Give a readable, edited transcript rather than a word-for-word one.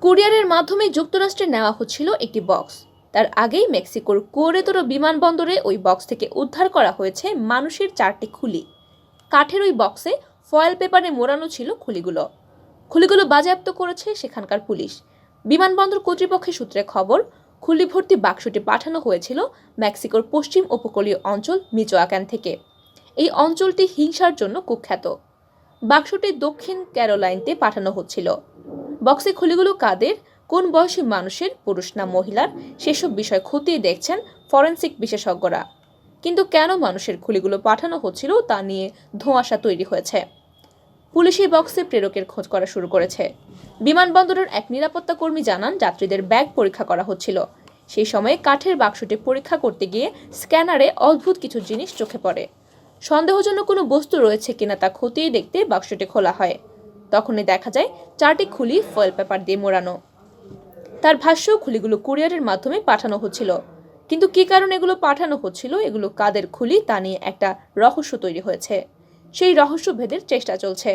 কুরিয়ারের মাধ্যমে যুক্তরাষ্ট্রে নেওয়া হচ্ছিল একটি বক্স। তার আগেই মেক্সিকোর কুয়েরেতোরো বিমানবন্দরে ওই বক্স থেকে উদ্ধার করা হয়েছে মানুষের 4টি খুলি। কাঠের ওই বক্সে ফয়েল পেপারে মোড়ানো ছিল খুলিগুলো বাজেয়াপ্ত করেছে সেখানকার পুলিশ। বিমানবন্দর কর্তৃপক্ষের সূত্রে খবর, খুলি ভর্তি বাক্সটি পাঠানো হয়েছিল মেক্সিকোর পশ্চিম উপকূলীয় অঞ্চল মিচোয়াকান থেকে। এই অঞ্চলটি হিংসার জন্য কুখ্যাত। বাক্সটি দক্ষিণ ক্যারোলাইনতে পাঠানো হচ্ছিল। বক্সে খুলিগুলো কাদের, কোন বয়সী মানুষের, পুরুষ না মহিলার, সেসব বিষয় খতিয়ে দেখছেন ফরেনসিক বিশেষজ্ঞরা। কিন্তু কেন মানুষের খুলিগুলো পাঠানো হচ্ছিল তা নিয়ে ধোঁয়াশা তৈরি হয়েছে। পুলিশ এই বক্সে প্রেরকের খোঁজ করা শুরু করেছে। বিমানবন্দরের এক নিরাপত্তা কর্মী জানান, যাত্রীদের ব্যাগ পরীক্ষা করা হচ্ছিল। সেই সময় কাঠের বাক্সটি পরীক্ষা করতে গিয়ে স্ক্যানারে অদ্ভুত কিছু জিনিস চোখে পড়ে। সন্দেহজনক কোনো বস্তু রয়েছে কিনা তা খতিয়ে দেখতে বাক্সটি খোলা হয়। তখনই দেখা যায় 4টি খুলি ফয়েল পেপার দিয়ে মোড়ানো। তার ভাষ্য, খুলিগুলো কুরিয়ারের মাধ্যমে পাঠানো হচ্ছিল। কিন্তু কী কারণে এগুলো পাঠানো হচ্ছিল, এগুলো কাদের খুলি তা নিয়ে একটা রহস্য তৈরি হয়েছে। সেই রহস্য ভেদের চেষ্টা চলছে।